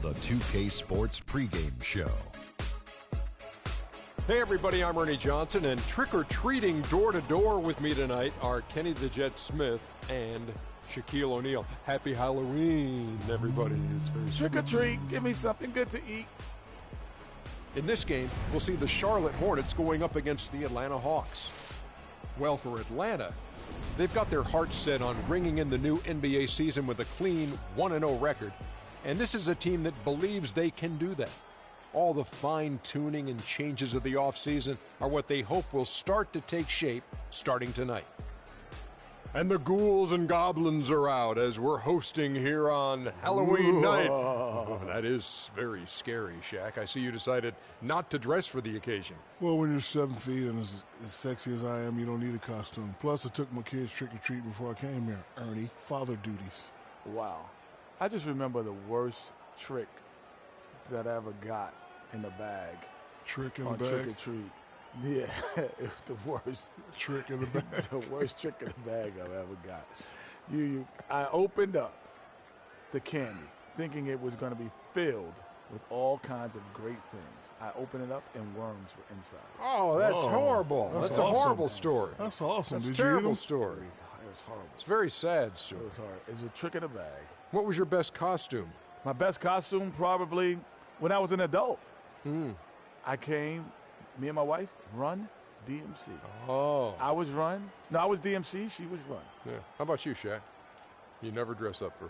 the 2K Sports pregame show. Hey everybody, I'm Ernie Johnson, and trick-or-treating door-to-door with me tonight are Kenny the Jet Smith and Shaquille O'Neal. Happy Halloween, everybody. Trick or treat, give me something good to eat. In this game, we'll see the Charlotte Hornets going up against the Atlanta Hawks. Well, for Atlanta, they've got their hearts set on ringing in the new NBA season with a clean 1-0 record, and this is a team that believes they can do that. All the fine-tuning and changes of the offseason are what they hope will start to take shape starting tonight. And the ghouls and goblins are out as we're hosting here on Halloween night. Oh, that is very scary, Shaq. I see you decided not to dress for the occasion. Well, when you're 7 feet and as sexy as I am, you don't need a costume. Plus, I took my kids trick-or-treating before I came here. Ernie, father duties. Wow. I just remember the worst trick that I ever got in the bag. Trick in the bag? Trick or treat. Yeah, it was the worst. Trick in the bag. The worst trick in the bag I've ever got. I opened up the candy thinking it was going to be filled with all kinds of great things. I opened it up and worms were inside. Oh, that's horrible. That's awesome. A horrible story. That's awesome. That's a Did you eat terrible them? story. It was horrible. It's a very sad story. It was hard. It was a trick in the bag. What was your best costume? My best costume probably when I was an adult. I came, me and my wife, Run DMC. Oh. I was Run. No, I was DMC. She was Run. Yeah. How about you, Shaq? You never dress up for...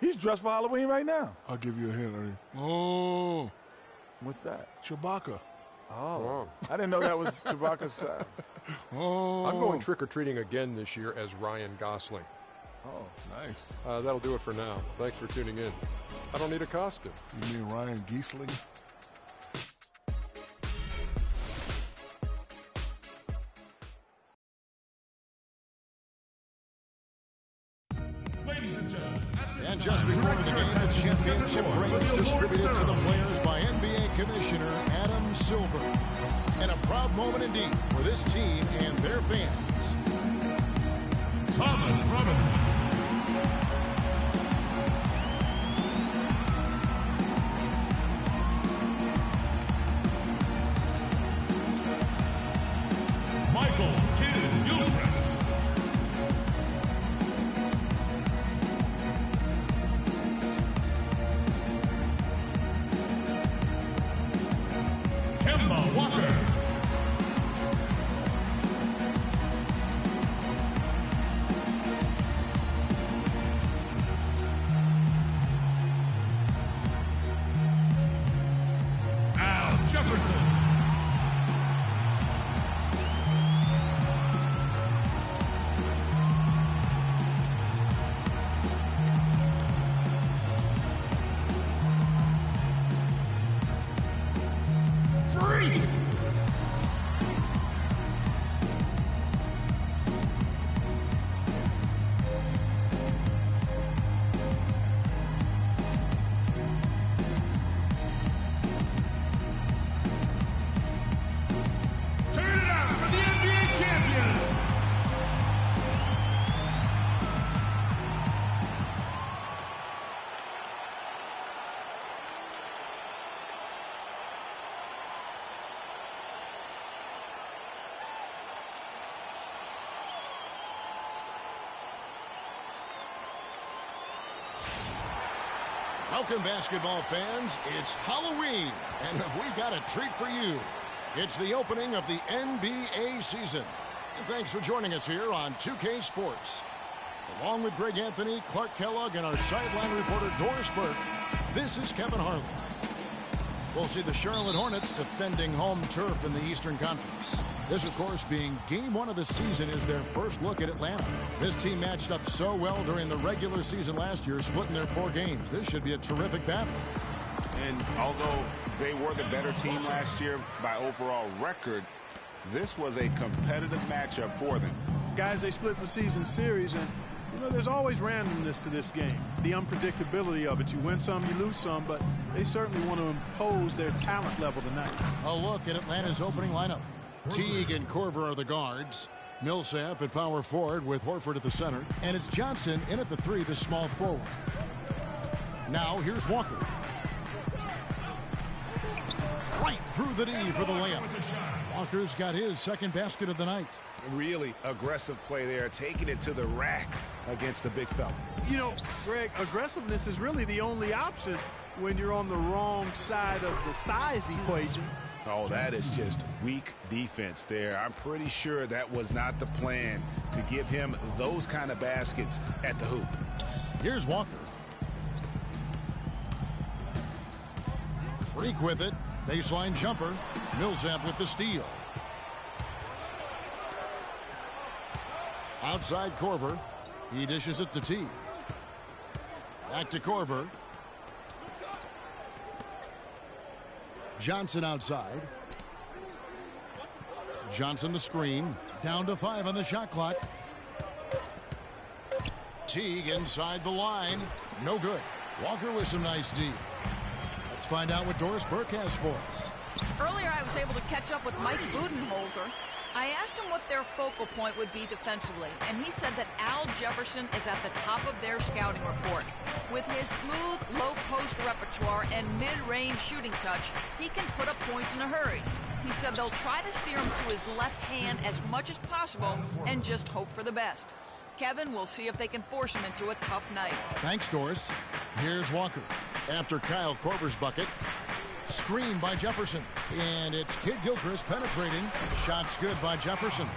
He's dressed for Halloween right now. I'll give you a hint, Ernie. Oh. What's that? Chewbacca. Oh. I didn't know that was Chewbacca's son. Oh. I'm going trick-or-treating again this year as Ryan Gosling. Oh, nice. That'll do it for now. Thanks for tuning in. I don't need a costume. You mean Ryan Giesling? And just before the game, the championship rings distributed to the players by NBA Commissioner Adam Silver. And a proud moment indeed for this team and their fans. Thomas Robinson. Michael Kidd Gilchrist. Kemba Walker. Al Jefferson. Freak. Turn it up for the NBA champions. Welcome, basketball fans. It's Halloween, and we got a treat for you. It's the opening of the NBA season. And thanks for joining us here on 2K Sports. Along with Greg Anthony, Clark Kellogg, and our sideline reporter Doris Burke, this is Kevin Harlan. We'll see the Charlotte Hornets defending home turf in the Eastern Conference. This, of course, being game one of the season, is their first look at Atlanta. This team matched up so well during the regular season last year, splitting their 4 games. This should be a terrific battle. And although they were the better team last year by overall record, this was a competitive matchup for them. Guys, they split the season series, and there's always randomness to this game. The unpredictability of it. You win some, you lose some, but they certainly want to impose their talent level tonight. A look at Atlanta's opening lineup. Teague and Korver are the guards. Millsap at power forward with Horford at the center. And it's Johnson in at the 3, the small forward. Now here's Walker. Right through the knee for the layup. Walker's got his second basket of the night. Really aggressive play there, taking it to the rack against the big fella. You know, Greg, aggressiveness is really the only option when you're on the wrong side of the size equation. Oh, that is just weak defense there. I'm pretty sure that was not the plan to give him those kind of baskets at the hoop. Here's Walker. Freak with it. Baseline jumper. Millsap with the steal. Outside Korver. He dishes it to T. Back to Korver. Johnson outside. Johnson the screen. Down to 5 on the shot clock. Teague inside the line. No good. Walker with some nice D. Let's find out what Doris Burke has for us. Earlier, I was able to catch up with Mike Budenholzer. I asked him what their focal point would be defensively, and he said that Al Jefferson is at the top of their scouting report. With his smooth, low-post repertoire and mid-range shooting touch, he can put up points in a hurry. He said they'll try to steer him to his left hand as much as possible and just hope for the best. Kevin will see if they can force him into a tough night. Thanks, Doris. Here's Walker. After Kyle Korver's bucket. Screen by Jefferson. And it's Kid Gilchrist penetrating. Shots good by Jefferson.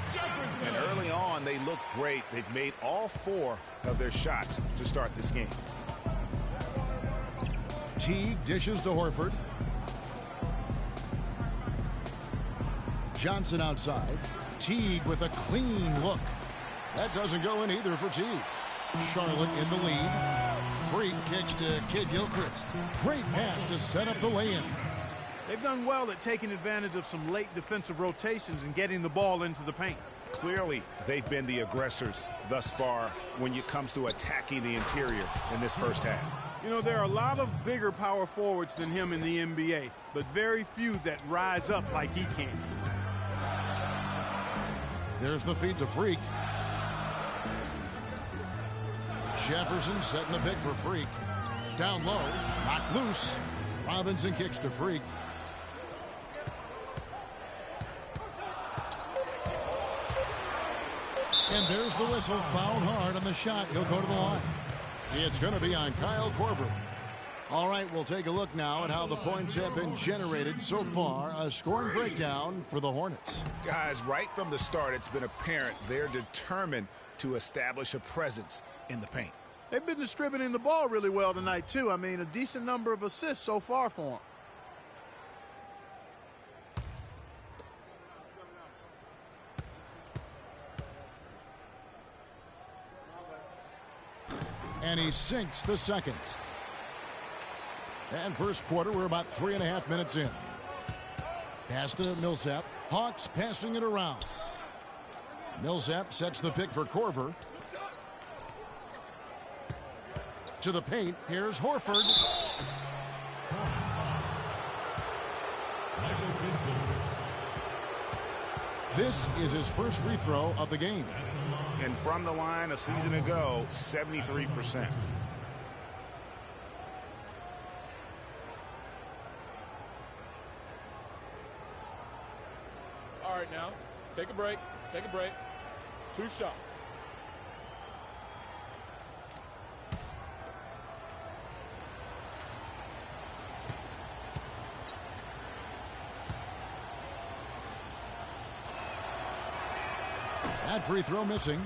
And early on, they look great. They've made all 4 of their shots to start this game. Teague dishes to Horford. Johnson outside. Teague with a clean look. That doesn't go in either for Teague. Charlotte in the lead. Freak kicks to Kid Gilchrist. Great pass to set up the lay-in. They've done well at taking advantage of some late defensive rotations and getting the ball into the paint. Clearly, they've been the aggressors thus far when it comes to attacking the interior in this first half. You know, there are a lot of bigger power forwards than him in the NBA, but very few that rise up like he can. There's the feed to Freak. Jefferson setting the pick for Freak. Down low, knocked loose. Robinson kicks to Freak. And there's the whistle. Fouled hard on the shot. He'll go to the line. It's going to be on Kyle Korver. All right, we'll take a look now at how the points have been generated so far. A scoring breakdown for the Hornets. Guys, right from the start, it's been apparent they're determined to establish a presence in the paint. They've been distributing the ball really well tonight, too. I mean, a decent number of assists so far for them. And he sinks the second. And first quarter, we're about 3.5 minutes in. Pass to Millsap. Hawks passing it around. Millsap sets the pick for Korver. To the paint. Here's Horford. This is his first free throw of the game. And from the line a season ago, 73%. All right, now, take a break. Take a break. 2 shots. That free throw missing.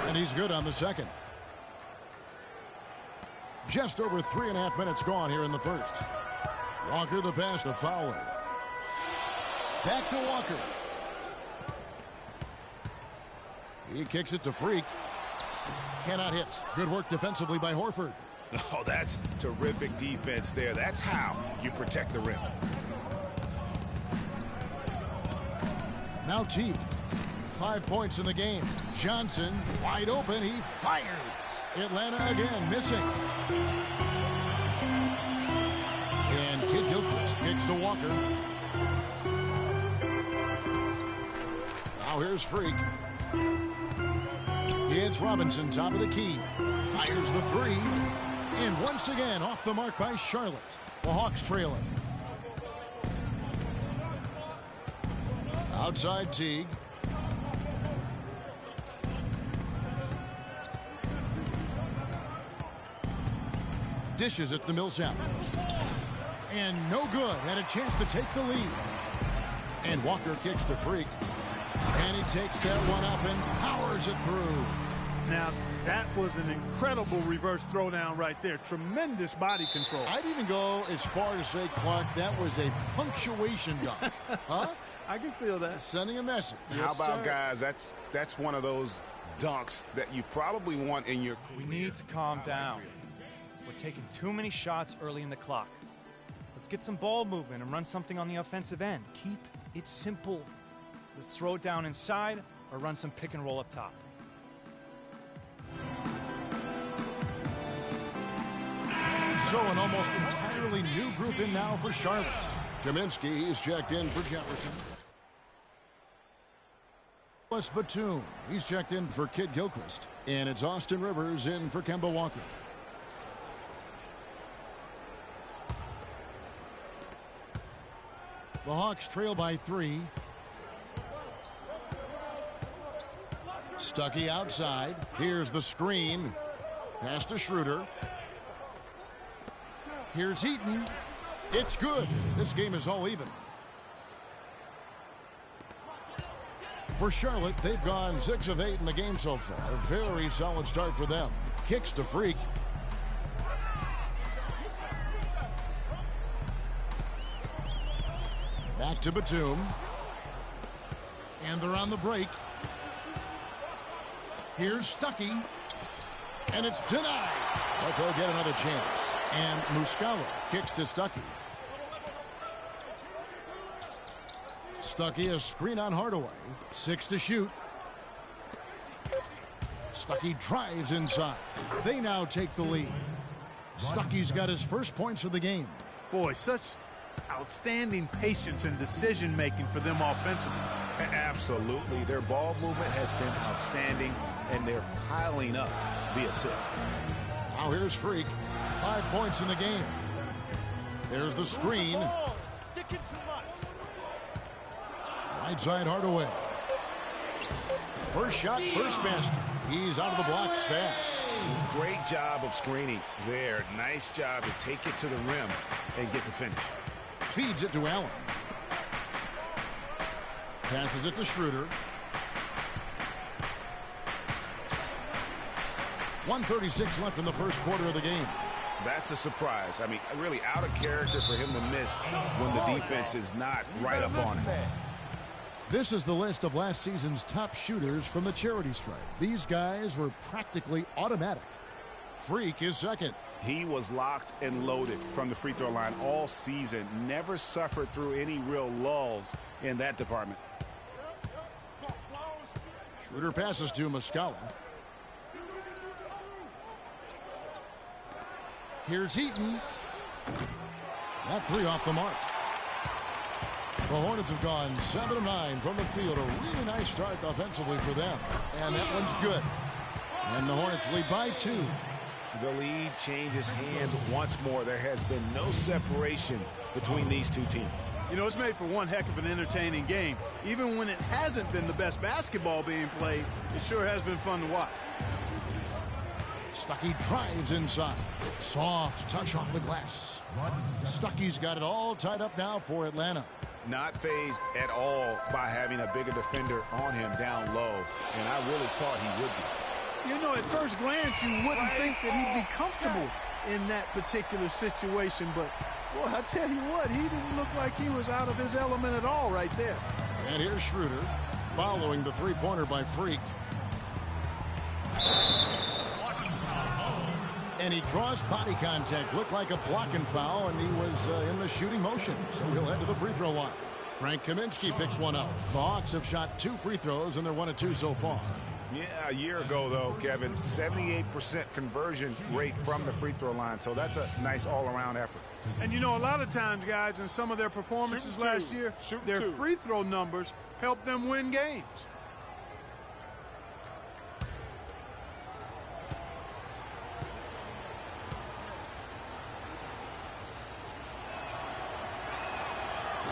And he's good on the second. Just over 3.5 minutes gone here in the first. Walker the pass to Fowler. Back to Walker. He kicks it to Freak. Cannot hit. Good work defensively by Horford. Oh, that's terrific defense there. That's how you protect the rim. Now Teague. 5 points in the game. Johnson, wide open. He fires. Atlanta again, missing. And Kid Gilchrist kicks to Walker. Now here's Freak. It's Robinson, top of the key. Fires the three. And once again, off the mark by Charlotte. The Hawks trailing. Outside Teague. Dishes at the Millsap. And no good. Had a chance to take the lead. And Walker kicks to Freak. And he takes that one up and powers it through. Now, that was an incredible reverse throwdown right there. Tremendous body control. I'd even go as far to say, Clark, that was a punctuation dunk. Huh? I can feel that. Sending a message. How about, guys, that's one of those dunks that you probably want in your career. We need to calm down. We're taking too many shots early in the clock. Let's get some ball movement and run something on the offensive end. Keep it simple. Let's throw it down inside or run some pick and roll up top. So an almost entirely new group in now for Charlotte. Kaminsky is checked in for Jefferson. Plus Batum. He's checked in for Kid Gilchrist. And it's Austin Rivers in for Kemba Walker. The Hawks trail by 3. Stuckey outside. Here's the screen. Pass to Schroeder. Here's Heaton. It's good. This game is all even. For Charlotte, they've gone 6 of 8 in the game so far. A very solid start for them. Kicks to Freak. Back to Batum. And they're on the break. Here's Stuckey. And it's denied. But they'll get another chance. And Muscala kicks to Stuckey. Stuckey, a screen on Hardaway. 6 to shoot. Stuckey drives inside. They now take the lead. Stuckey's got his first points of the game. Boy, such outstanding patience and decision-making for them offensively. Absolutely. Their ball movement has been outstanding, and they're piling up the assists. Now here's Freak. 5 points in the game. There's the screen. Right side Hardaway. First shot, first basket. He's out of the blocks fast. Great job of screening there. Nice job to take it to the rim and get the finish. Feeds it to Allen. Passes it to Schroeder. 1:36 left in the first quarter of the game. That's a surprise. I mean, really out of character for him to miss when the defense is not right up on him. This is the list of last season's top shooters from the charity stripe. These guys were practically automatic. Freak is second. He was locked and loaded from the free throw line all season. Never suffered through any real lulls in that department. Schroeder passes to Muscala. Here's Heaton. That 3 off the mark. The Hornets have gone 7 of 9 from the field. A really nice start offensively for them. And that one's good. And the Hornets lead by 2. The lead changes hands once more. There has been no separation between these two teams. You know, it's made for one heck of an entertaining game. Even when it hasn't been the best basketball being played, it sure has been fun to watch. Stuckey drives inside. Soft touch off the glass. Stuckey's got it all tied up now for Atlanta. Not fazed at all by having a bigger defender on him down low, and I really thought he would be. You know, at first glance, you wouldn't think that he'd be comfortable in that particular situation, but, boy, I tell you what, he didn't look like he was out of his element at all right there. And here's Schroeder following the three-pointer by Freak. And he draws body contact. Looked like a blocking foul, and he was in the shooting motion. So he'll head to the free throw line. Frank Kaminsky picks one up. The Hawks have shot 2 free throws, and they're 1 of 2 so far. Yeah, a year ago, though, Kevin, 78% conversion rate from the free throw line. So that's a nice all-around effort. And, you know, a lot of times, guys, in some of their performances last year, their free throw numbers helped them win games.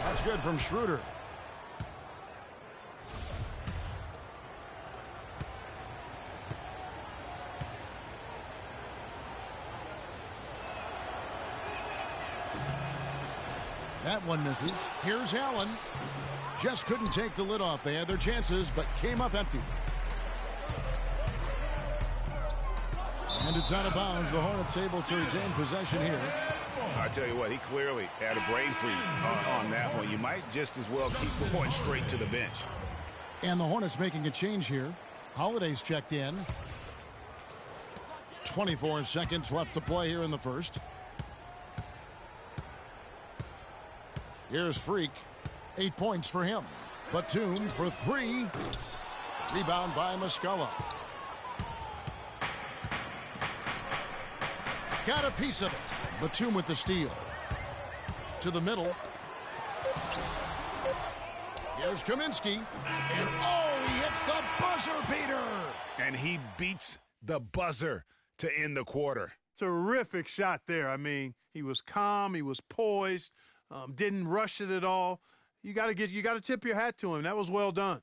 That's good from Schroeder. That one misses. Here's Allen. Just couldn't take the lid off. They had their chances, but came up empty. And it's out of bounds. The Hornets able to retain possession here. I tell you what, he clearly had a brain freeze on that one. You might just as well keep going straight to the bench. And the Hornets making a change here. Holiday's checked in. 24 seconds left to play here in the first. Here's Freak. 8 points for him. Batum for 3. Rebound by Muscala. Got a piece of it. Batum with the steal. To the middle. Here's Kaminsky. And oh, he hits the buzzer beater. And he beats the buzzer to end the quarter. Terrific shot there. I mean, he was calm, he was poised, didn't rush it at all. You got to tip your hat to him. That was well done.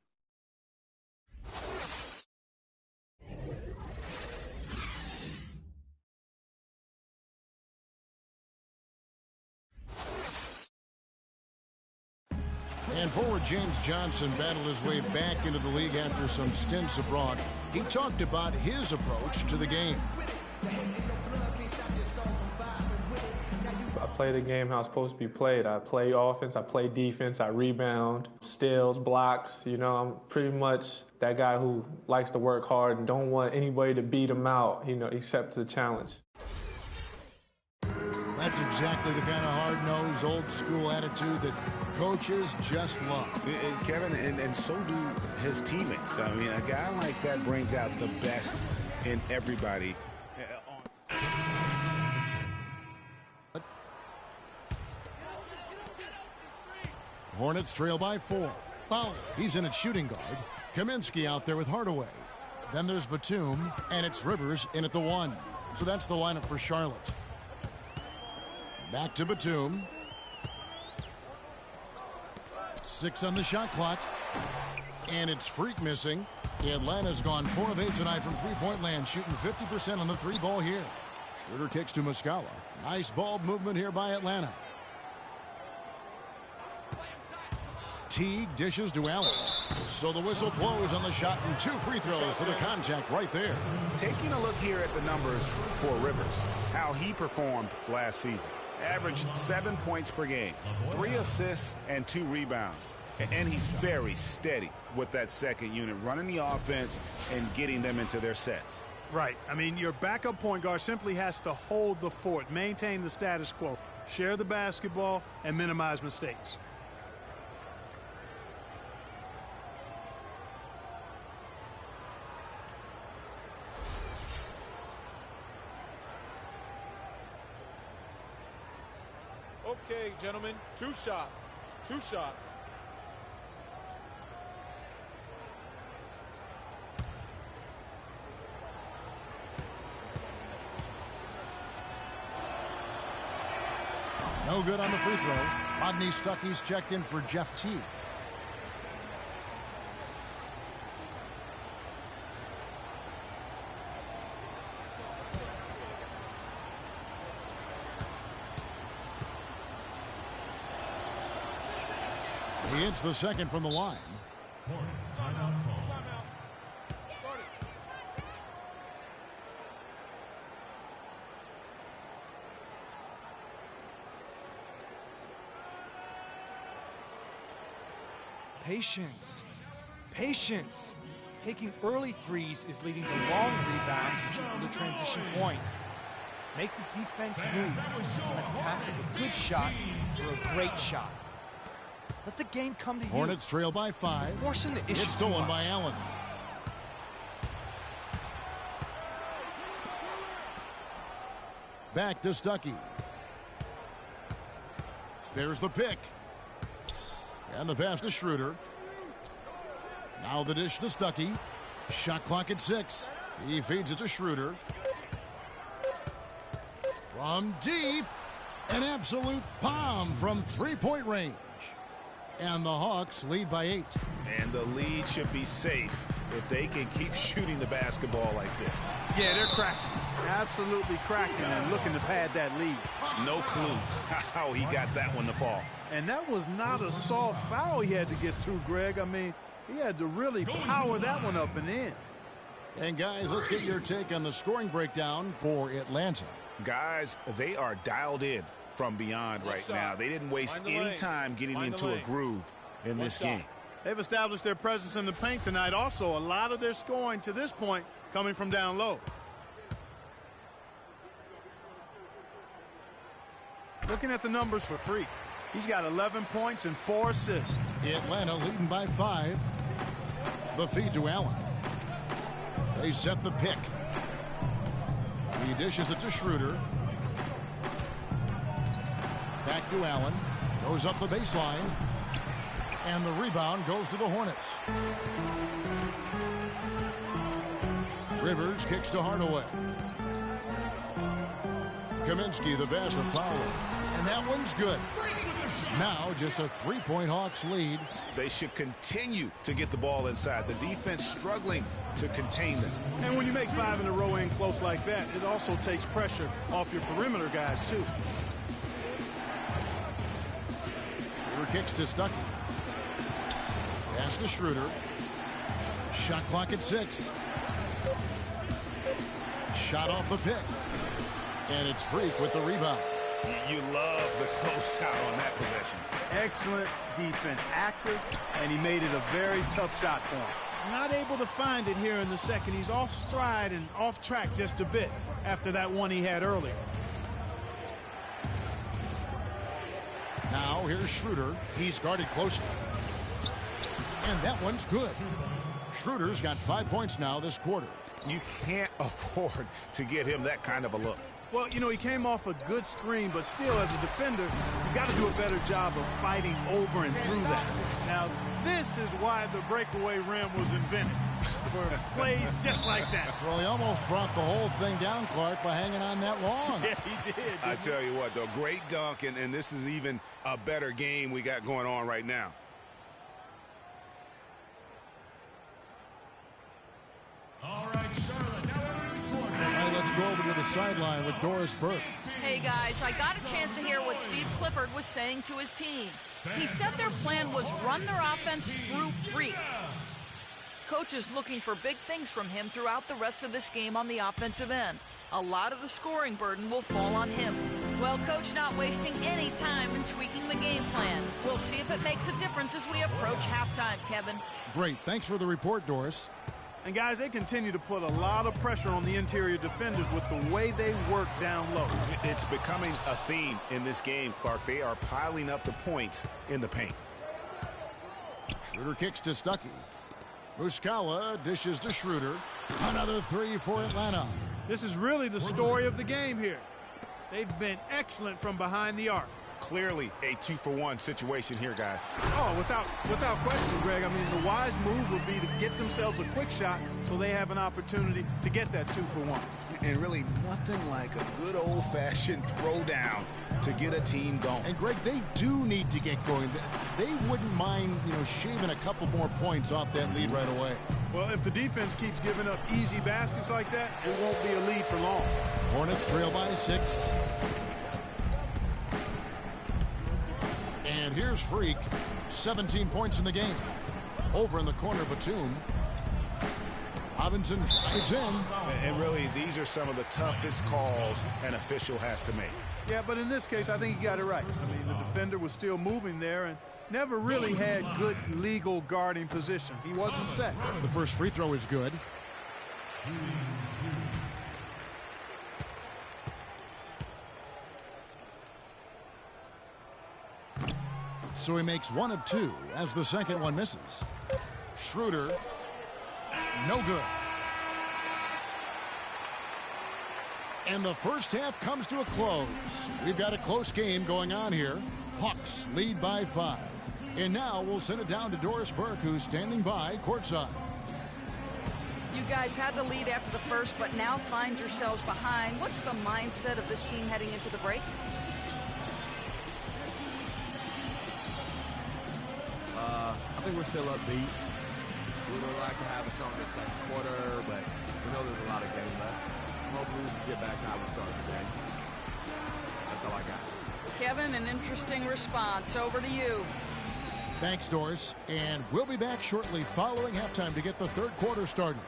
And forward James Johnson battled his way back into the league after some stints abroad. He talked about his approach to the game. I play the game how it's supposed to be played. I play offense, I play defense, I rebound, steals, blocks. You know, I'm pretty much that guy who likes to work hard and don't want anybody to beat him out, you know, except the challenge. That's exactly the kind of hard-nosed, old-school attitude that coaches just love. Kevin, and so do his teammates. I mean, a guy like that brings out the best in everybody. Hornets trail by 4. Fowler, he's in at shooting guard. Kaminsky out there with Hardaway. Then there's Batum, and it's Rivers in at the 1. So that's the lineup for Charlotte. Back to Batum. 6 on the shot clock. And it's Freak missing. Atlanta's gone 4 of 8 tonight from three-point land, shooting 50% on the 3-ball here. Schroeder kicks to Muscala. Nice ball movement here by Atlanta. Teague dishes to Allen. So the whistle blows on the shot and 2 free throws for the contact right there. Taking a look here at the numbers for Rivers, how he performed last season. Averaged 7 points per game, 3 assists and 2 rebounds. And he's very steady with that second unit, running the offense and getting them into their sets. Right. I mean, your backup point guard simply has to hold the fort, maintain the status quo, share the basketball, and minimize mistakes. Okay, gentlemen, 2 shots. 2 shots. No good on the free throw. Rodney Stuckey's checked in for Jeff Teague. He hits the second from the line. Hornets timeout call. Patience. Patience. Taking early threes is leading to long rebounds and the transition points. Make the defense move. Let's pass up a good shot for a great shot. Let the game come to you. Hornets trail by 5. Forcing the issue. It's stolen by Allen. Back to Stuckey. There's the pick. And the pass to Schroeder. Now the dish to Stuckey. Shot clock at 6. He feeds it to Schroeder. From deep. An absolute bomb from three-point range. And the Hawks lead by 8. And the lead should be safe if they can keep shooting the basketball like this. Yeah, they're cracking. Absolutely cracking and looking to pad that lead. No clue how he got that one to fall. And that was not a soft foul he had to get through, Greg. I mean, he had to really power that one up and in. And guys, let's get your take on the scoring breakdown for Atlanta. Guys, they are dialed in from beyond right now. They didn't waste any time getting into a groove in this game. They've established their presence in the paint tonight. Also, a lot of their scoring to this point coming from down low. Looking at the numbers for Freak. He's got 11 points and 4 assists. Atlanta leading by 5. The feed to Allen. They set the pick. He dishes it to Schroeder. Back to Allen. Goes up the baseline. And the rebound goes to the Hornets. Rivers kicks to Hardaway. Kaminsky, the pass for Fowler. And that one's good. Now just a 3-point Hawks lead. They should continue to get the ball inside. The defense struggling to contain them. And when you make 5 in a row in close like that, it also takes pressure off your perimeter guys, too. Schroeder kicks to Stuckey. Pass to Schroeder. Shot clock at 6. Shot off the pick. And it's Freak with the rebound. You love the closeout on that possession. Excellent defense. Active, and he made it a very tough shot for him. Not able to find it here in the second. He's off stride and off track just a bit after that one he had earlier. Now here's Schroeder. He's guarded closely. And that one's good. Schroeder's got 5 points now this quarter. You can't afford to get him that kind of a look. Well, you know, he came off a good screen, but still, as a defender, you got to do a better job of fighting over and through that. Now, this is why the breakaway rim was invented, for plays just like that. Well, he almost brought the whole thing down, Clark, by hanging on that long. Yeah, he did. I tell you what, though, great dunk, and this is even a better game we got going on right now. All right, Charlotte, now we're in the corner. All right, let's go over to the sideline with Doris Burke. Hey, guys, I got a chance to hear what Steve Clifford was saying to his team. He said their plan was run their offense through Freak. Coach is looking for big things from him throughout the rest of this game on the offensive end. A lot of the scoring burden will fall on him. Well, Coach not wasting any time in tweaking the game plan. We'll see if it makes a difference as we approach halftime, Kevin. Great. Thanks for the report, Doris. And, guys, they continue to put a lot of pressure on the interior defenders with the way they work down low. It's becoming a theme in this game, Clark. They are piling up the points in the paint. Schroeder kicks to Stuckey. Muscala dishes to Schroeder. Another 3 for Atlanta. This is really the story of the game here. They've been excellent from behind the arc. Clearly a 2-for-1 situation here, guys. Oh, without question, Greg. I mean, the wise move would be to get themselves a quick shot so they have an opportunity to get that 2-for-1. And really nothing like a good old-fashioned throwdown to get a team going. And, Greg, they do need to get going. They wouldn't mind, shaving a couple more points off that lead right away. Well, if the defense keeps giving up easy baskets like that, it won't be a lead for long. Hornets trail by 6. And here's Freak. 17 points in the game. Over in the corner, Batum. Robinson drives in. And really, these are some of the toughest calls an official has to make. Yeah, but in this case, I think he got it right. I mean, the defender was still moving there and never really had good legal guarding position. He wasn't set. The first free throw is good. So he makes one of two as the second one misses. Schroeder, no good. And the first half comes to a close. We've got a close game going on here. Hawks lead by 5. And now we'll send it down to Doris Burke, who's standing by courtside. You guys had the lead after the first, but now find yourselves behind. What's the mindset of this team heading into the break? I think we're still upbeat. We would like to have a stronger second quarter, but we know there's a lot of game left. Hopefully we can get back to how we started today. That's all I got. Kevin, an interesting response. Over to you. Thanks, Doris. And we'll be back shortly following halftime to get the third quarter started.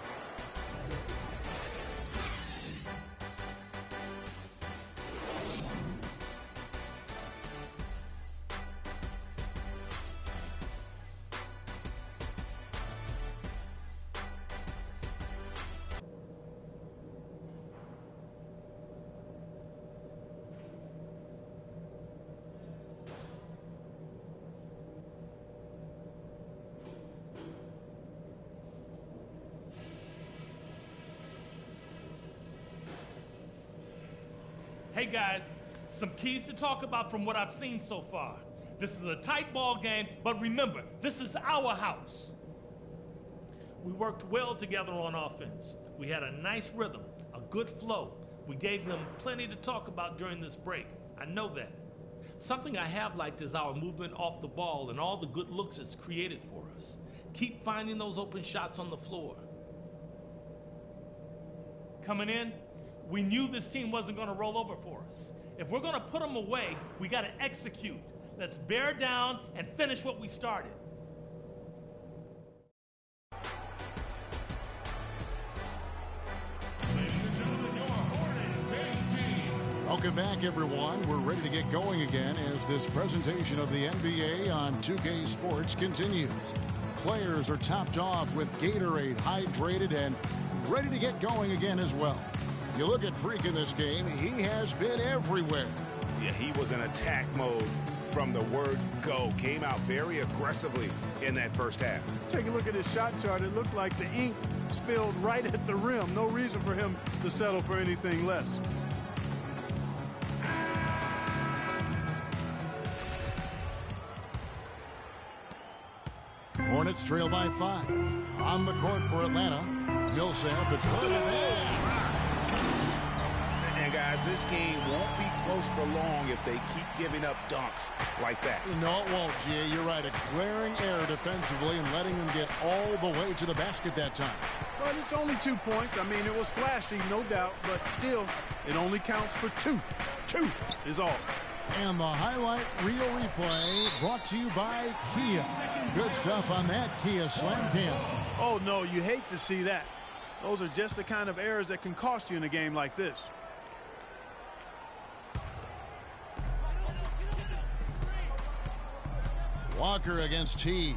Hey guys, some keys to talk about from what I've seen so far. This is a tight ball game, but remember, this is our house. We worked well together on offense. We had a nice rhythm, a good flow. We gave them plenty to talk about during this break. I know that. Something I have liked is our movement off the ball and all the good looks it's created for us. Keep finding those open shots on the floor. Coming in, we knew this team wasn't going to roll over for us. If we're going to put them away, we got to execute. Let's bear down and finish what we started. Ladies and gentlemen, your Hornets Kings team. Welcome back, everyone. We're ready to get going again as this presentation of the NBA on 2K Sports continues. Players are topped off with Gatorade, hydrated, and ready to get going again as well. You look at Freak in this game, he has been everywhere. Yeah, he was in attack mode from the word go. Came out very aggressively in that first half. Take a look at his shot chart. It looks like the ink spilled right at the rim. No reason for him to settle for anything less. Hornets trail by 5. On the court for Atlanta. Millsap, it's good. And guys, this game won't be close for long if they keep giving up dunks like that. No, it won't, G. You're right. A glaring error defensively and letting them get all the way to the basket that time. But it's only 2 points. I mean, it was flashy, no doubt, but still, it only counts for 2. 2 is all. And the highlight reel replay brought to you by Kia. Good stuff on that Kia Slam Cam. Oh, no, you hate to see that. Those are just the kind of errors that can cost you in a game like this. Walker against T.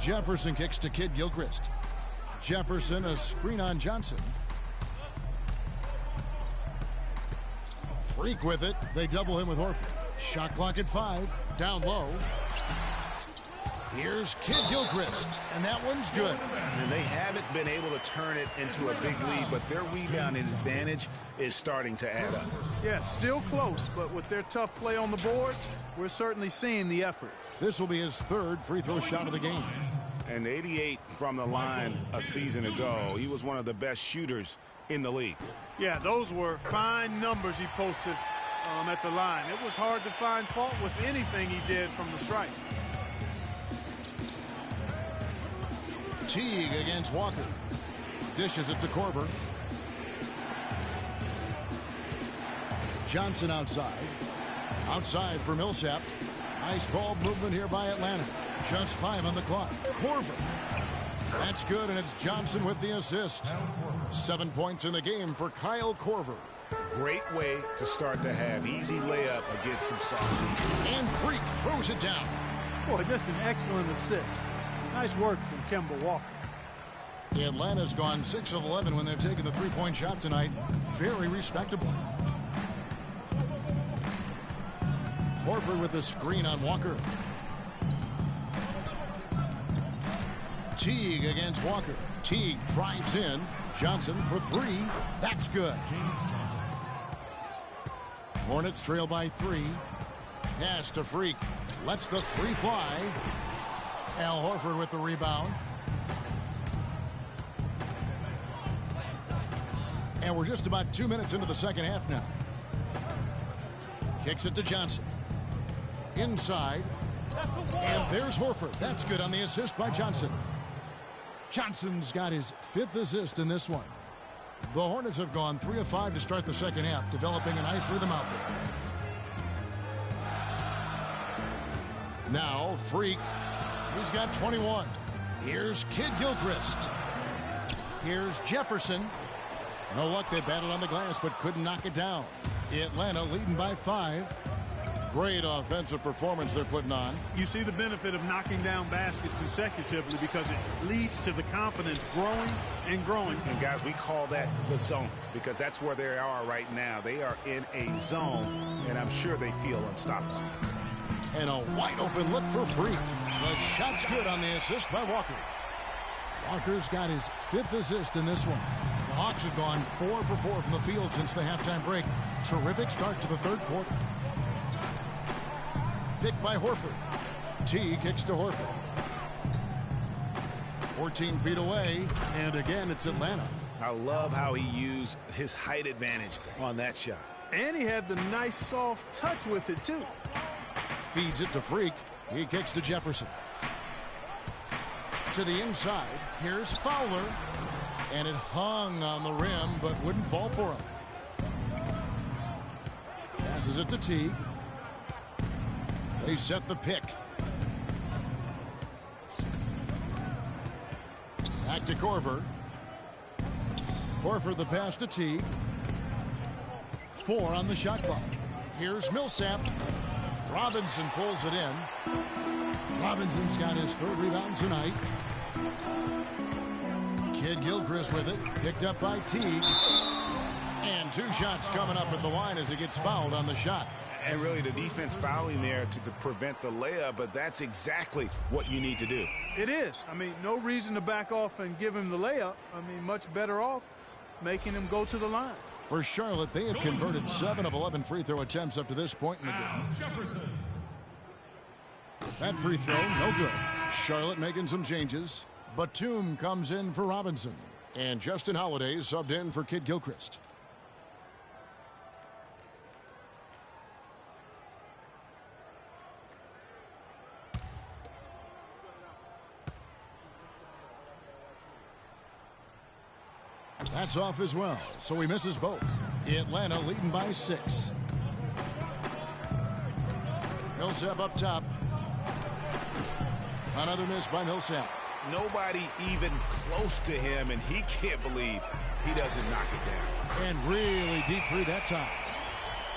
Jefferson kicks to Kid Gilchrist. Jefferson, a screen on Johnson. Freak with it. They double him with Horford. Shot clock at 5. Down low. Here's Kid Gilchrist, and that one's good. And they haven't been able to turn it into a big lead, but their rebounding advantage is starting to add up. Yeah, still close, but with their tough play on the boards, we're certainly seeing the effort. This will be his third free throw shot of the game. And 88 from the line a season ago. He was one of the best shooters in the league. Yeah, those were fine numbers he posted at the line. It was hard to find fault with anything he did from the stripe. Teague against Walker. Dishes it to Korver. Johnson outside. Outside for Millsap. Nice ball movement here by Atlanta. Just 5 on the clock. Korver. That's good, and it's Johnson with the assist. 7 points in the game for Kyle Korver. Great way to start the half. Easy layup against some softies. And Freak throws it down. Boy, just an excellent assist. Nice work from Kemba Walker. Atlanta's gone 6 of 11 when they've taken the three-point shot tonight. Very respectable. Horford with the screen on Walker. Teague against Walker. Teague drives in. Johnson for three. That's good. Hornets trail by 3. Pass to Freak. Lets the 3 fly. Al Horford with the rebound. And we're just about 2 minutes into the second half now. Kicks it to Johnson. Inside. And there's Horford. That's good on the assist by Johnson. Johnson's got his 5th assist in this one. The Hornets have gone 3 of 5 to start the second half, developing a nice rhythm out there. Now, Freak. He's got 21. Here's Kid Gilchrist. Here's Jefferson. No luck, they battled on the glass, but couldn't knock it down. Atlanta leading by 5. Great offensive performance they're putting on. You see the benefit of knocking down baskets consecutively because it leads to the confidence growing and growing. And guys, we call that the zone because that's where they are right now. They are in a zone, and I'm sure they feel unstoppable. And a wide open look for Freak. The shot's good on the assist by Walker. Walker's got his 5th assist in this one. The Hawks have gone 4 for 4 from the field since the halftime break. Terrific start to the third quarter. Picked by Horford. T kicks to Horford. 14 feet away, and again it's Atlanta. I love how he used his height advantage on that shot. And he had the nice soft touch with it too. Feeds it to Freak. He kicks to Jefferson. To the inside. Here's Fowler. And it hung on the rim, but wouldn't fall for him. Passes it to Teague. They set the pick. Back to Korver. Horford the pass to Teague. 4 on the shot clock. Here's Millsap. Robinson pulls it in. Robinson's got his 3rd rebound tonight. Kid Gilchrist with it. Picked up by Teague. And 2 shots coming up at the line as he gets fouled on the shot. And really the defense fouling there to prevent the layup, but that's exactly what you need to do. It is. I mean, no reason to back off and give him the layup. I mean, much better off making him go to the line. For Charlotte, they have converted 7 of 11 free throw attempts up to this point in the game. Jefferson. That free throw, no good. Charlotte making some changes. Batum comes in for Robinson. And Justin Holiday subbed in for Kid Gilchrist. That's off as well, so he misses both. Atlanta leading by 6. Millsap up top. Another miss by Millsap. Nobody even close to him, and he can't believe he doesn't knock it down. And really deep three that time.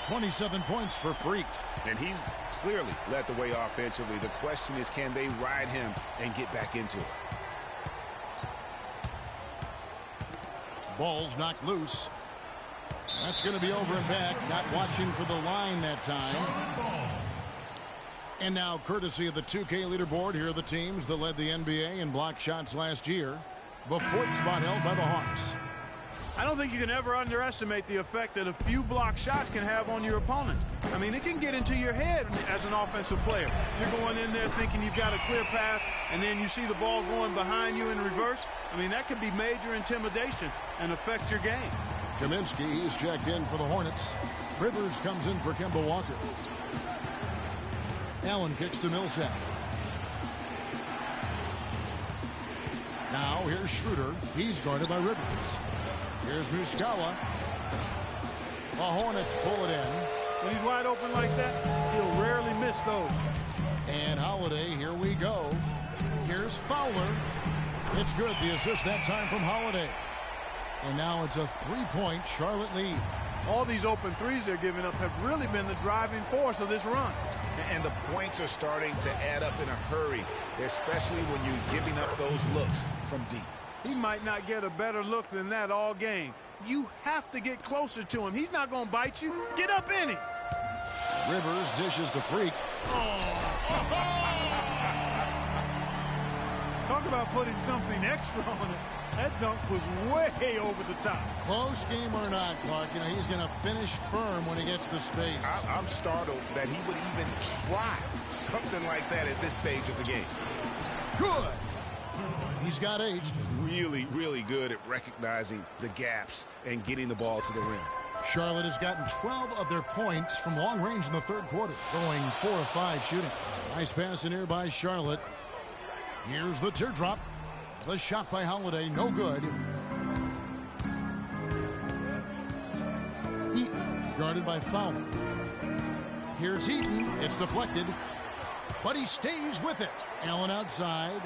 27 points for Freak. And he's clearly led the way offensively. The question is, can they ride him and get back into it? Ball's knocked loose. That's going to be over and back. Not watching for the line that time. And now, courtesy of the 2K leaderboard, here are the teams that led the NBA in block shots last year. The 4th spot held by the Hawks. I don't think you can ever underestimate the effect that a few block shots can have on your opponent. I mean, it can get into your head as an offensive player. You're going in there thinking you've got a clear path, and then you see the ball going behind you in reverse. I mean, that could be major intimidation and affect your game. Kaminsky, he's checked in for the Hornets. Rivers comes in for Kemba Walker. Allen kicks to Millsap. Now here's Schroeder. He's guarded by Rivers. Here's Muscala. The Hornets pull it in. When he's wide open like that, he'll rarely miss those. And Holiday, here we go. Here's Fowler. It's good. The assist that time from Holiday. And now it's a 3-point Charlotte lead. All these open threes they're giving up have really been the driving force of this run. And the points are starting to add up in a hurry, especially when you're giving up those looks from deep. He might not get a better look than that all game. You have to get closer to him. He's not going to bite you. Get up in him. Rivers dishes to Freak. Talk about putting something extra on it. That dunk was way over the top. Close game or not, Clark, he's going to finish firm when he gets the space. I'm startled that he would even try something like that at this stage of the game. Good. He's got 8. Really, really good at recognizing the gaps and getting the ball to the rim. Charlotte has gotten 12 of their points from long range in the third quarter, going 4 of 5 shooting. Nice pass in here by Charlotte. Here's the teardrop. The shot by Holiday, no good. Eaton, guarded by Fowler. Here's Eaton. It's deflected, but he stays with it. Allen outside.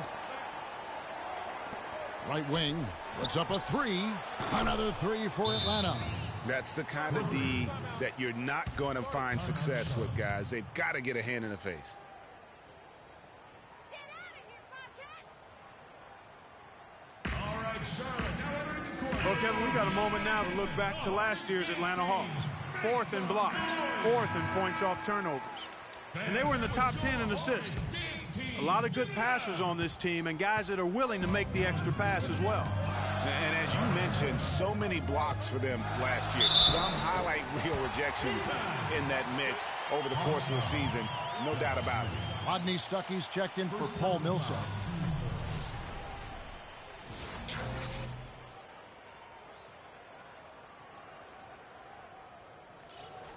Right wing. Puts up a 3. Another 3 for Atlanta. That's the kind of D that you're not going to find success with, guys. They've got to get a hand in the face. Well, Kevin, we got a moment now to look back to last year's Atlanta Hawks. 4th in blocks, 4th in points off turnovers. And they were in the top 10 in assists. A lot of good passers on this team and guys that are willing to make the extra pass as well. And as you mentioned, so many blocks for them last year. Some highlight reel rejections in that mix over the course of the season. No doubt about it. Rodney Stuckey's checked in for Paul Millsap.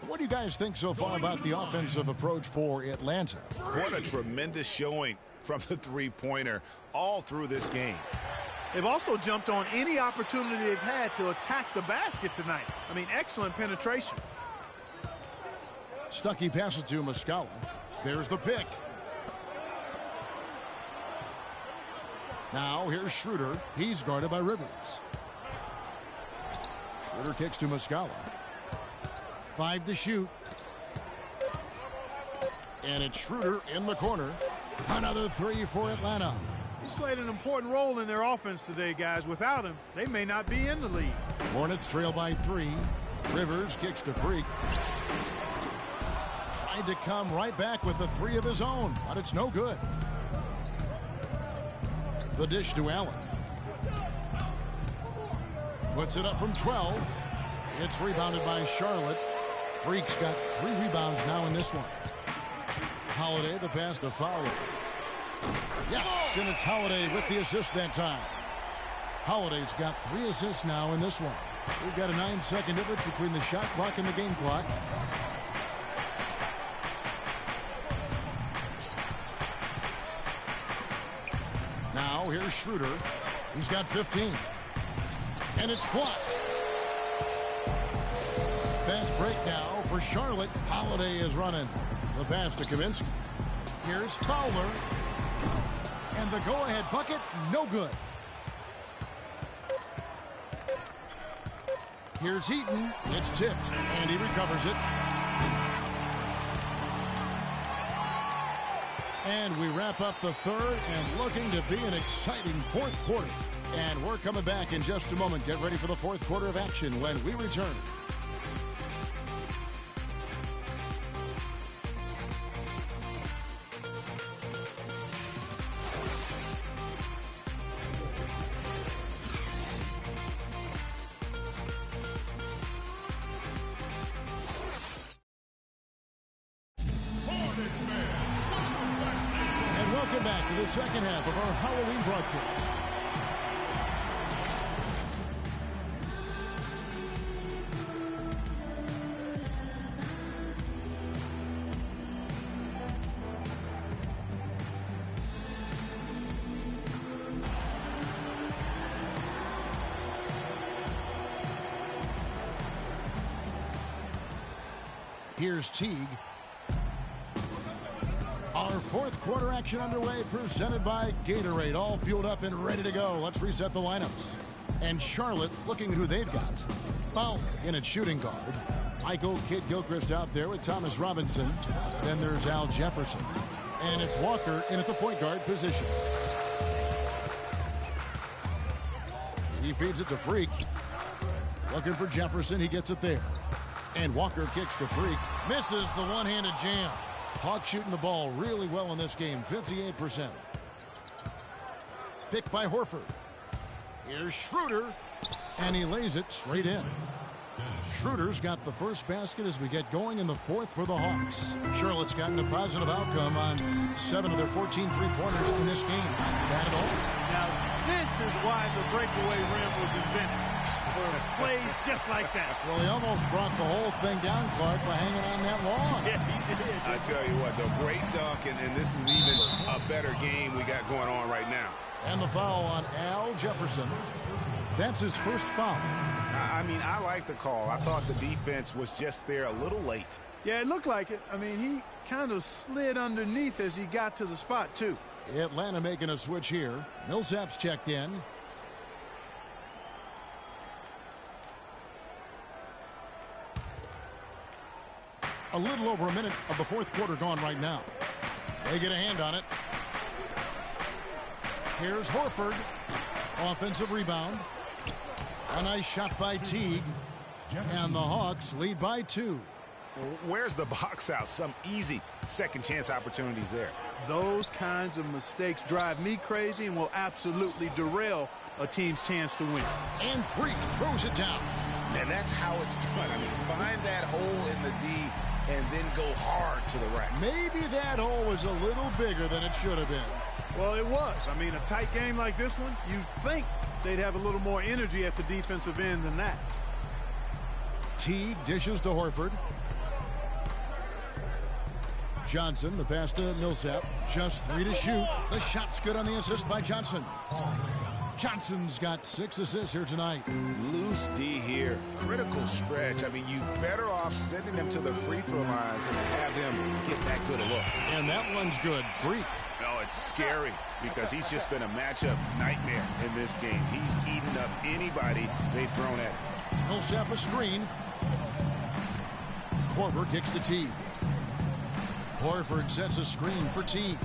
What do you guys think so far about the offensive approach for Atlanta? What a tremendous showing from the three-pointer all through this game. They've also jumped on any opportunity they've had to attack the basket tonight. I mean, excellent penetration. Stuckey passes to Muscala. There's the pick. Now here's Schroeder. He's guarded by Rivers. Schroeder kicks to Muscala. 5 to shoot. And it's Schroeder in the corner. Another 3 for Atlanta. He's played an important role in their offense today, guys. Without him, they may not be in the lead. Hornets trail by 3. Rivers kicks to Freak. Tried to come right back with the 3 of his own, but it's no good. The dish to Allen. Puts it up from 12. It's rebounded by Charlotte. Freak's got 3 rebounds now in this one. Holiday, the pass to Fowler. Yes, and it's Holiday with the assist that time. Holiday's got 3 assists now in this one. We've got a 9-second difference between the shot clock and the game clock. Now here's Schroeder. He's got 15. And it's blocked. Fast break now for Charlotte. Holiday is running the pass to Kaminsky. Here's Fowler. And the go-ahead bucket, no good. Here's Eaton. It's tipped, and he recovers it. And we wrap up the third and looking to be an exciting fourth quarter. And we're coming back in just a moment. Get ready for the fourth quarter of action when we return. Welcome back to the second half of our Halloween broadcast. Here's Teague. Our fourth quarter action underway, presented by Gatorade. All fueled up and ready to go. Let's reset the lineups. And Charlotte looking at who they've got. Fowler in at shooting guard. Michael Kidd-Gilchrist out there with Thomas Robinson. Then there's Al Jefferson. And it's Walker in at the point guard position. He feeds it to Freak. Looking for Jefferson. He gets it there. And Walker kicks to Freak. Misses the one-handed jam. Hawks shooting the ball really well in this game, 58%. Picked by Horford. Here's Schroeder, and he lays it straight in. Schroeder's got the first basket as we get going in the fourth for the Hawks. Charlotte's gotten a positive outcome on 7 of their 14 three-pointers in this game. Not bad at all. Now, this is why the breakaway rim was invented. For plays just like that. Well, he almost brought the whole thing down, Clark, by hanging on that wall. Yeah, he did. I tell you what, though, great dunk, and this is even a better game we got going on right now. And the foul on Al Jefferson. That's his first foul. I mean, I like the call. I thought the defense was just there a little late. Yeah, it looked like it. I mean, he kind of slid underneath as he got to the spot, too. Atlanta making a switch here. Millsap's checked in. A little over a minute of the fourth quarter gone right now. They get a hand on it. Here's Horford. Offensive rebound. A nice shot by Teague. And the Hawks lead by 2. Where's the box out? Some easy second chance opportunities there. Those kinds of mistakes drive me crazy and will absolutely derail a team's chance to win. And Freak throws it down. And that's how it's done. I mean, find that hole in the D and then go hard to the rack. Maybe that hole was a little bigger than it should have been. Well, it was. I mean, a tight game like this one, you'd think they'd have a little more energy at the defensive end than that. Teague dishes to Horford. Johnson, the pass to Millsap. Just 3 to shoot. The shot's good on the assist by Johnson. Johnson's got 6 assists here tonight. Loose D here. Critical stretch. I mean, you better off sending him to the free throw lines and have him get that good a look. And that one's good. Freak. Oh, it's scary because he's just been a matchup nightmare in this game. He's eaten up anybody they've thrown at him. Millsap a screen. Korver kicks to Teague. Horford sets a screen for Teague.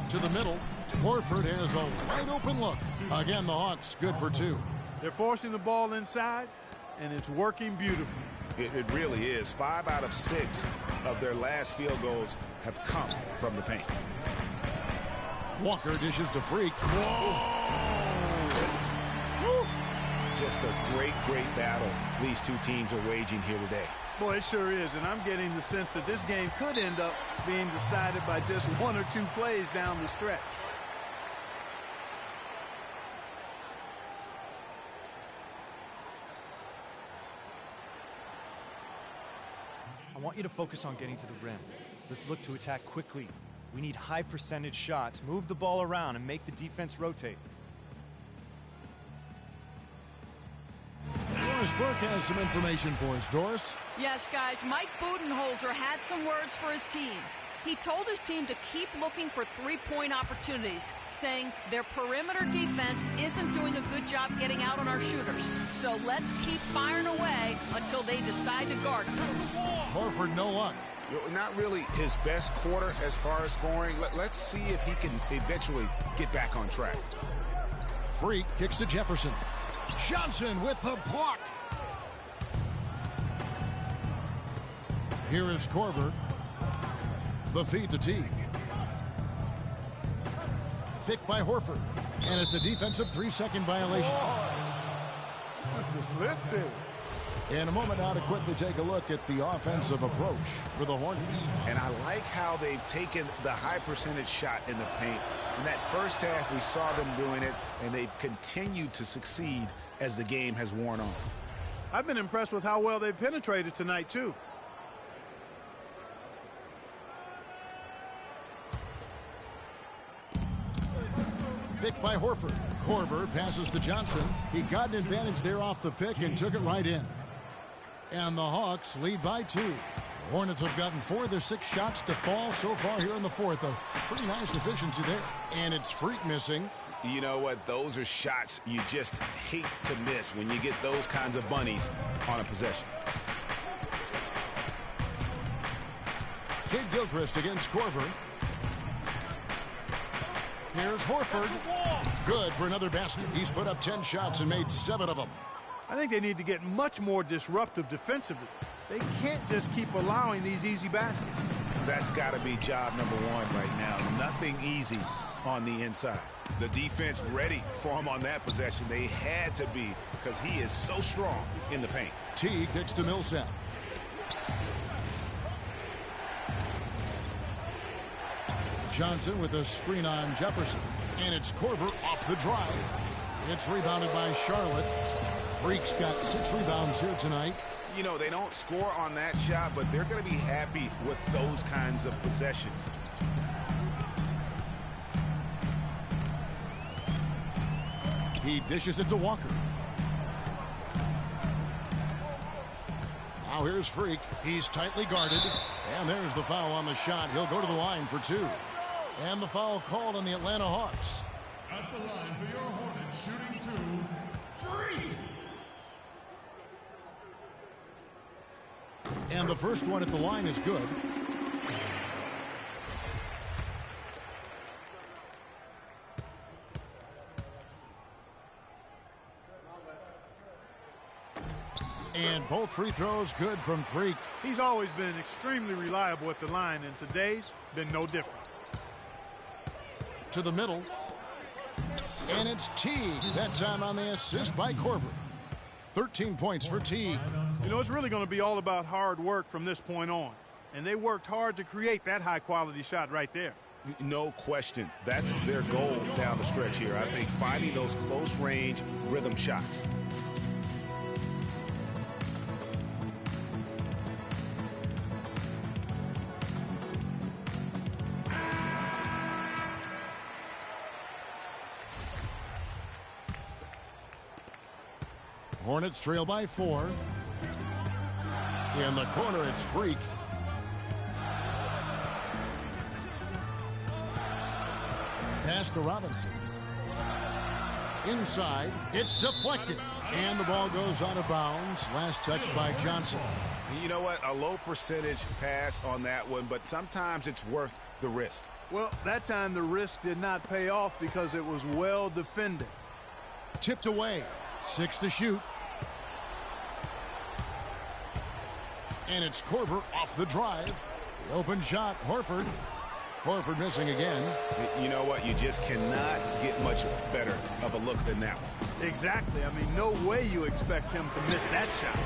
To the middle. Horford has a wide open look. Again, the Hawks good for 2. They're forcing the ball inside, and it's working beautifully. It really is. 5 out of 6 of their last field goals have come from the paint. Walker dishes to Freak. Whoa! Just a great battle these two teams are waging here today. Boy, it sure is, and I'm getting the sense that this game could end up being decided by just 1 or 2 plays down the stretch. I want you to focus on getting to the rim. Let's look to attack quickly. We need high percentage shots. Move the ball around and make the defense rotate. Doris Burke has some information for us. Doris? Yes, guys, Mike Budenholzer had some words for his team. He told his team to keep looking for three-point opportunities, saying their perimeter defense isn't doing a good job getting out on our shooters. So let's keep firing away until they decide to guard us. Horford, no luck. Not really his best quarter as far as scoring. Let's see if he can eventually get back on track. Freak kicks to Jefferson. Johnson with the block. Here is Korver. The feed to Teague. Picked by Horford. And it's a defensive 3-second violation. This is the slip there. In a moment now to quickly take a look at the offensive approach for the Hornets. And I like how they've taken the high percentage shot in the paint. In that first half, we saw them doing it, and they've continued to succeed as the game has worn on. I've been impressed with how well they've penetrated tonight, too. Picked by Horford. Korver passes to Johnson. He got an advantage there off the pick and took it right in. And the Hawks lead by 2. The Hornets have gotten 4 of their 6 shots to fall so far here in the fourth. A pretty nice efficiency there. And it's Freak missing. You know what? Those are shots you just hate to miss when you get those kinds of bunnies on a possession. Kid Gilchrist against Korver. Here's Horford. Good for another basket. He's put up 10 shots and made 7 of them. I think they need to get much more disruptive defensively. They can't just keep allowing these easy baskets. That's got to be job number one right now. Nothing easy on the inside. The defense ready for him on that possession. They had to be because he is so strong in the paint. Teague kicks to Millsap. Johnson with a screen on Jefferson. And it's Korver off the drive. It's rebounded by Charlotte. Freak's got 6 rebounds here tonight. You know, they don't score on that shot, but they're going to be happy with those kinds of possessions. He dishes it to Walker. Now here's Freak. He's tightly guarded. And there's the foul on the shot. He'll go to the line for 2. And the foul called on the Atlanta Hawks. At the line for your Hornets, shooting 2, Freak. And the first one at the line is good. And both free throws good from Freak. He's always been extremely reliable at the line, and today's been no different. To the middle. And it's Teague. That time on the assist by Korver. 13 points for Teague. You know, it's really going to be all about hard work from this point on. And they worked hard to create that high-quality shot right there. No question. That's their goal down the stretch here. I think finding those close-range rhythm shots. Hornets trail by 4. In the corner, it's Freak. Pass to Robinson. Inside, it's deflected. And the ball goes out of bounds. Last touch by Johnson. You know what? A low percentage pass on that one, but sometimes it's worth the risk. Well, that time the risk did not pay off because it was well defended. Tipped away. 6 to shoot. And it's Korver off the drive. The open shot, Horford. Horford missing again. You know what? You just cannot get much better of a look than that one. Exactly. I mean, no way you expect him to miss that shot.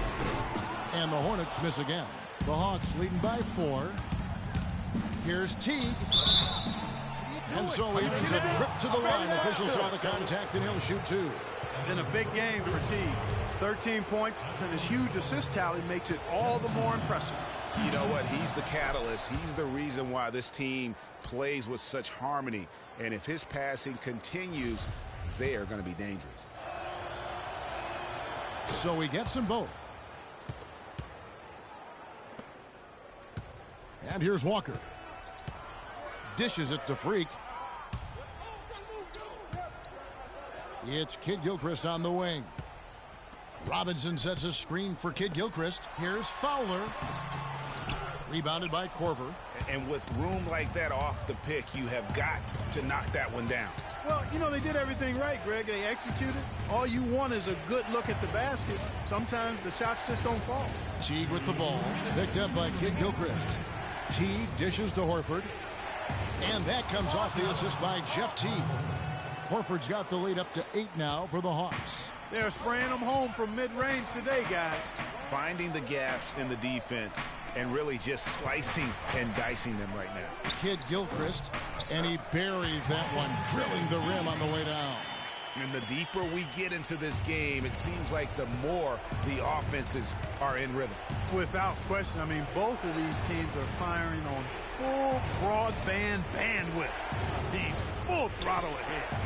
And the Hornets miss again. The Hawks leading by 4. Here's Teague. And so he earns a trip to the line. Officials saw the contact, and he'll shoot 2. Been a big game for Teague. 13 points, and his huge assist tally makes it all the more impressive. You know what? He's the catalyst. He's the reason why this team plays with such harmony. And if his passing continues, they are going to be dangerous. So he gets them both. And here's Walker. Dishes it to Freak. It's Kid Gilchrist on the wing. Robinson sets a screen for Kid Gilchrist. Here's Fowler. Rebounded by Korver. And with room like that off the pick, you have got to knock that one down. Well, you know, they did everything right, Greg. They executed. All you want is a good look at the basket. Sometimes the shots just don't fall. Teague with the ball. Picked up by Kid Gilchrist. Teague dishes to Horford. And that comes off the assist by Jeff Teague. Horford's got the lead up to 8 now for the Hawks. They're spraying them home from mid-range today, guys. Finding the gaps in the defense and really just slicing and dicing them right now. Kid Gilchrist, and he buries that one, drilling the rim on the way down. And the deeper we get into this game, it seems like the more the offenses are in rhythm. Without question. I mean, both of these teams are firing on full broadband bandwidth. I mean, full throttle ahead.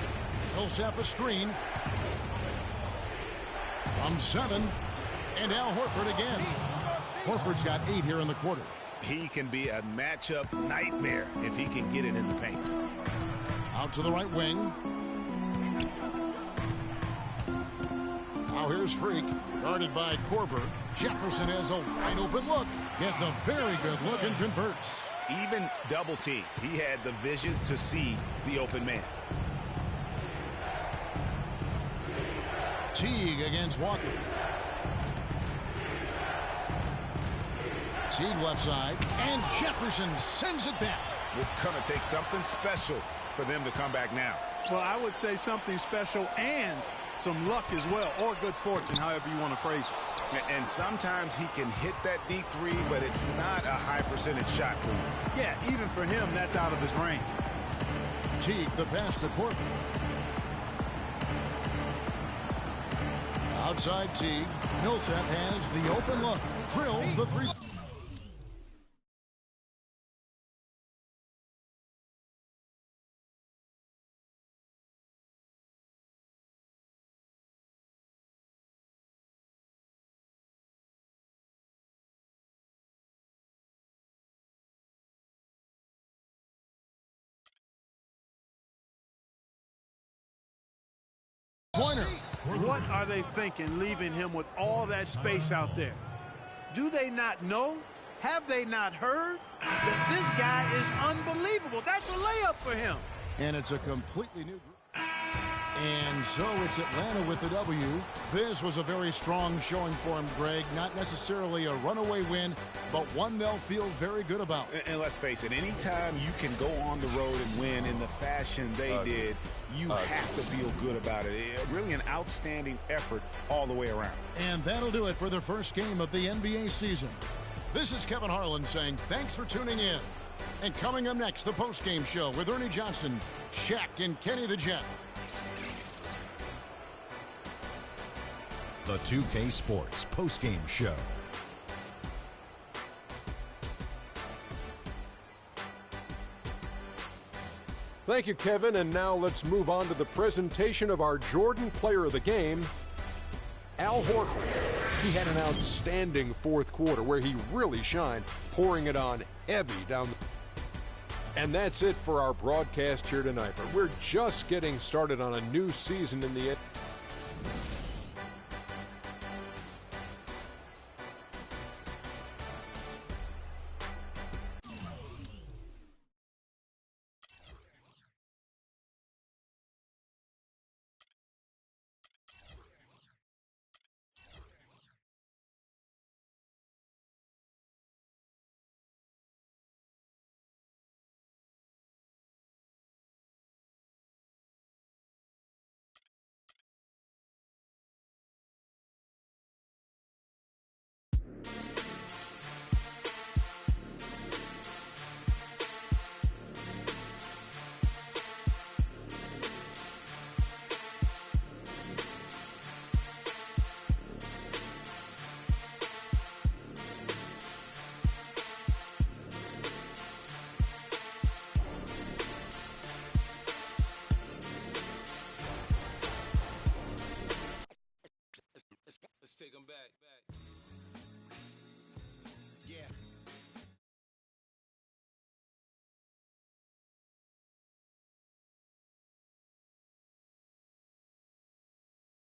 Millsap a screen. From 7. And now Horford again. Horford's got 8 here in the quarter. He can be a matchup nightmare if he can get it in the paint. Out to the right wing. Now here's Freak, guarded by Korver. Jefferson has a wide open look. Gets a very good look and converts. Even double team, he had the vision to see the open man. Teague against Walker. Teague left side, and Jefferson sends it back. It's going to take something special for them to come back now. Well, I would say something special and some luck as well, or good fortune, however you want to phrase it. And sometimes he can hit that deep three, but it's not a high percentage shot for him. Yeah, even for him, that's out of his range. Teague the pass to Portland. Outside Teague. Millsap has the open look. Drills the three. Pointer. What are they thinking leaving him with all that space out there? Do they not know? Have they not heard that this guy is unbelievable? That's a layup for him. And it's a completely new group. And so it's Atlanta with the W. This was a very strong showing for him, Greg. Not necessarily a runaway win, but one they'll feel very good about. And let's face it, anytime you can go on the road and win in the fashion they did, you have to feel good about it. Really an outstanding effort all the way around. And that'll do it for the first game of the NBA season. This is Kevin Harlan saying thanks for tuning in. And coming up next, the postgame show with Ernie Johnson, Shaq, and Kenny the Jet. The 2K Sports postgame show. Thank you, Kevin. And now let's move on to the presentation of our Jordan Player of the Game, Al Horford. He had an outstanding fourth quarter where he really shined, pouring it on heavy down the... And that's it for our broadcast here tonight. But we're just getting started on a new season in the...